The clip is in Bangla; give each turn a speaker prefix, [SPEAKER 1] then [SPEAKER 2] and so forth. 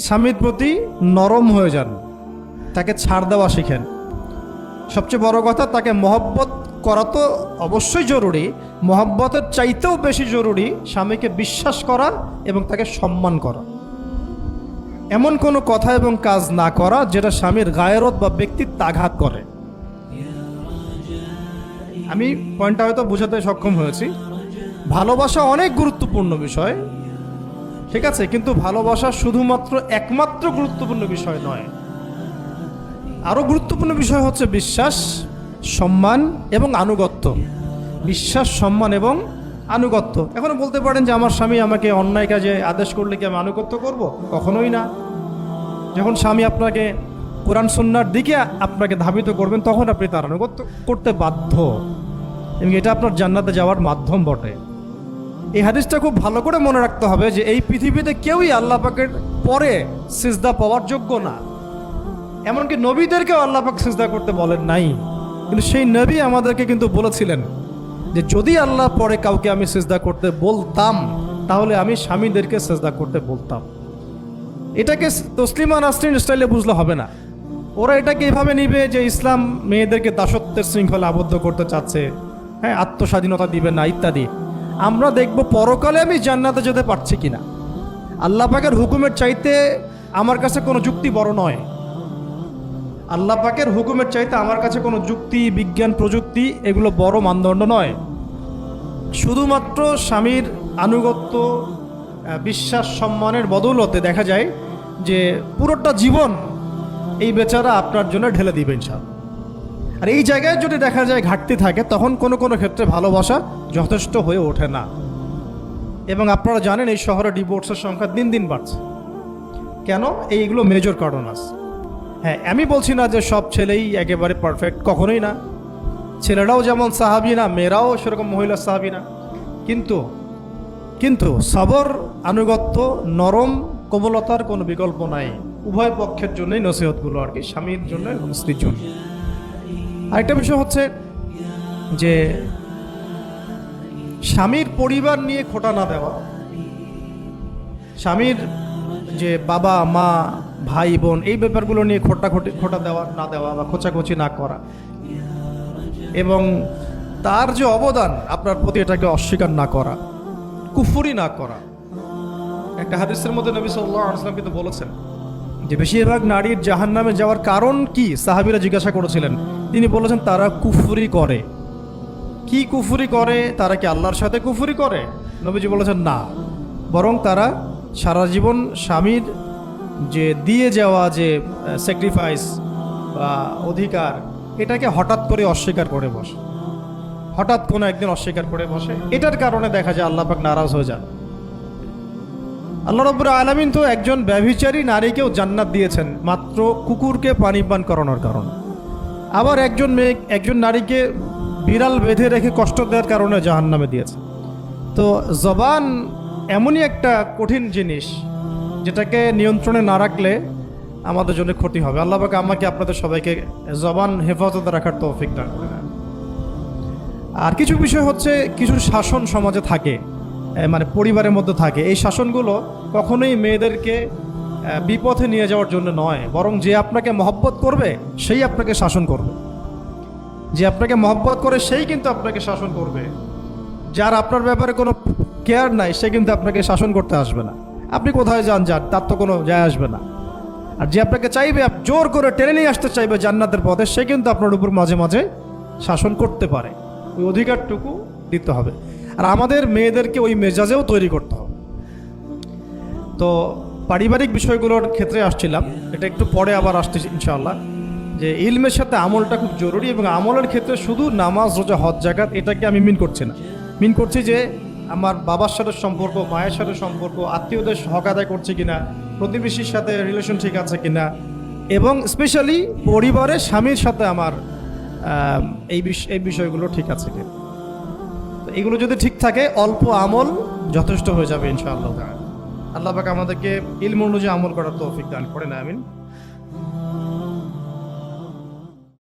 [SPEAKER 1] স্বামীর প্রতি নরম হয়ে যান, তাকে ছাড় দেওয়া শিখেন। সবচেয়ে বড় কথা, তাকে মহব্বত করা তো অবশ্যই জরুরি, মহব্বতের চাইতেও বেশি জরুরি স্বামীকে বিশ্বাস করা এবং তাকে সম্মান করা। এমন কোনো কথা এবং কাজ না করা যেটা স্বামীর গায়রত বা ব্যক্তিত্ব আঘাত করে। আমি পয়েন্টটা হয়তো বোঝাতে সক্ষম হয়েছি। ভালোবাসা অনেক গুরুত্বপূর্ণ বিষয়, ঠিক আছে, কিন্তু ভালোবাসা শুধুমাত্র একমাত্র গুরুত্বপূর্ণ বিষয় নয়। আরও গুরুত্বপূর্ণ বিষয় হচ্ছে বিশ্বাস, সম্মান এবং আনুগত্য। বিশ্বাস, সম্মান এবং আনুগত্য। এখনো বলতে পারেন যে আমার স্বামী আমাকে অন্যায় কাজে আদেশ করলে কি আমি আনুগত্য করব? কখনোই না। যখন স্বামী আপনাকে কোরআন সুন্নাহর দিকে আপনাকে ধাবিত করবেন, তখন আপনি তার আনুগত্য করতে বাধ্য, এবং এটা আপনার জান্নাতে যাওয়ার মাধ্যম বটে। এই হাদিসটা খুব ভালো করে মনে রাখতে হবে যে এই পৃথিবীতে কেউই আল্লাহ পাকের পরে সিজদা পাওয়ার যোগ্য না। এমনকি নবীদেরকেও আল্লাহ পাক সিজদা করতে বলেন নাই, কিন্তু সেই নবী আমাদেরকে কিন্তু বলেছিলেন যে যদি আল্লাহ পরে কাউকে আমি সিজদা করতে বলতাম, তাহলে আমি স্বামীদেরকে সিজদা করতে বলতাম। এটাকে তসলিমা নাসরিন স্টাইলে বুঝলে হবে না। ওরা এটাকে এভাবে নিবে যে ইসলাম মেয়েদেরকে দাসত্বের শৃঙ্খলা আবদ্ধ করতে চাচ্ছে, হ্যাঁ, আত্মস্বাধীনতা দিবে না ইত্যাদি। আমরা দেখব পরকালে আমি জান্নাতে যেতে পারছি কিনা। আল্লাহ পাকের হুকুমের চাইতে আমার কাছে কোনো যুক্তি বড় নয়। আল্লাহ পাকের হুকুমের চাইতে আমার কাছে কোনো যুক্তি, বিজ্ঞান, প্রযুক্তি এগুলো বড় মানদণ্ড নয়। শুধুমাত্র স্বামীর আনুগত্য, বিশ্বাস, সম্মানের বদৌলতে দেখা যায় যে পুরোটা জীবন এই বেচারা আপনার জন্য ঢেলে দিবে ইনশাআল্লাহ। আর এই জায়গায় যদি দেখা যায় ঘাটতি থাকে, তখন কোনো কোনো ক্ষেত্রে ভালোবাসা যথেষ্ট হয়ে ওঠে না। এবং আপনারা জানেন এই শহরে ডিভোর্সের সংখ্যা দিন দিন বাড়ছে। কেন? এইগুলো মেজর কারণ আছে। হ্যাঁ, আমি বলছি না যে সব ছেলেই একেবারে পারফেক্ট, কখনোই না। ছেলেরাও যেমন সাহাবী না, মেয়েরাও সেরকম মহিলা সাহাবী না। কিন্তু সবর, আনুগত্য, নরম কোমলতার কোনো বিকল্প নাই। উভয় পক্ষের জন্যই নসিহতগুলো আর কি, স্বামীর জন্য এবং স্ত্রীর জন্য। আরেকটা বিষয় হচ্ছে যে স্বামীর পরিবার নিয়ে খোঁটা না দেওয়া, স্বামীর যে বাবা মা ভাই বোন এই ব্যাপারগুলো নিয়ে খোঁটা দেওয়া না দেওয়া বা খোঁচাখুচি না করা, এবং তার যে অবদান আপনার প্রতি এটাকে অস্বীকার না করা, কুফরি না করা। একটা হাদিসের মধ্যে নবী সাল্লাল্লাহু আলাইহি ওয়াসাল্লাম কিন্তু বলেছেন যে বেশিরভাগ নারীর জাহান্নামে যাওয়ার কারণ কি? সাহাবীরা জিজ্ঞাসা করেছিলেন। তিনি বলেছেন তারা কুফরি করে। কি কুফরি করে? তারা কি আল্লাহর সাথে কুফরি করে? নবীজি বলেছেন না, বরং তারা সারা জীবন স্বামীর যে দিয়ে যাওয়া যে স্যাক্রিফাইস বা অধিকার, এটাকে হঠাৎ করে অস্বীকার করে বসে, হঠাৎ কোনো একদিন অস্বীকার করে বসে। এটার কারণে দেখা যায় আল্লাহ পাক নারাজ হয়ে যান। আল্লাহ রাব্বুল আলামিন তো একজন ব্যভিচারী নারীকেও জান্নাত দিয়েছেন মাত্র কুকুরকে পানি পান করানোর কারণে। আবার একজন নারীকে বিড়াল বেঁধে রেখে কষ্ট দেওয়ার কারণে জাহান্নামে দিয়েছে। তো জবান এমনই একটা কঠিন জিনিস, যেটাকে নিয়ন্ত্রণে না রাখলে আমাদের জন্য ক্ষতি হবে। আল্লাহ পাক আমাকে আপনাদের সবাইকে জবান হেফাজতে রাখার তৌফিক দান করেন। আর কিছু বিষয় হচ্ছে, কিছু শাসন সমাজে থাকে, মানে পরিবারের মধ্যে থাকে। এই শাসনগুলো কখনোই মেয়েদেরকে বিপথে নিয়ে যাওয়ার জন্য নয়, বরং যে আপনাকে মহব্বত করবে সেই আপনাকে শাসন করবে। যে আপনাকে মহব্বত করে সেই কিন্তু আপনাকে শাসন করবে। যার আপনার ব্যাপারে কোনো কেয়ার নাই সে কিন্তু আপনাকে শাসন করতে আসবে না। আপনি কোথায় যান তার তো কোনো যায় আসবে না। আর যে আপনাকে চাইবে, জোর করে টেনে নিয়ে আসতে চাইবে জান্নাতের পথে, সে কিন্তু আপনার উপর মাঝে মাঝে শাসন করতে পারে। ওই অধিকারটুকু দিতে হবে। আর আমাদের মেয়েদেরকে ওই মেজাজেও তৈরি করতে হবে। তো পারিবারিক বিষয়গুলোর ক্ষেত্রে আসছিলাম, এটা একটু পরে আবার আসতেছি ইনশাআল্লাহ, যে ইলমের সাথে আমলটা খুব জরুরি। এবং আমলের ক্ষেত্রে শুধু নামাজ, রোজা, হজ, যাকাত এটাকে আমি মিন করছি না। মিন করছি যে আমার বাবার সাথে সম্পর্ক, মায়ের সাথে সম্পর্ক, আত্মীয়দের হক আদায় করছে কিনা, প্রতিবেশীর সাথে রিলেশন ঠিক আছে কিনা, এবং স্পেশালি পরিবারের স্বামীর সাথে আমার এই বিষয়গুলো ঠিক আছে কিনা। তো এগুলো যদি ঠিক থাকে, অল্প আমল যথেষ্ট হয়ে যাবে ইনশাআল্লাহ। আল্লাহ পাক আমাদেরকে ইলম অনুযায়ী আমল করার তৌফিক দান করেন, আমিন।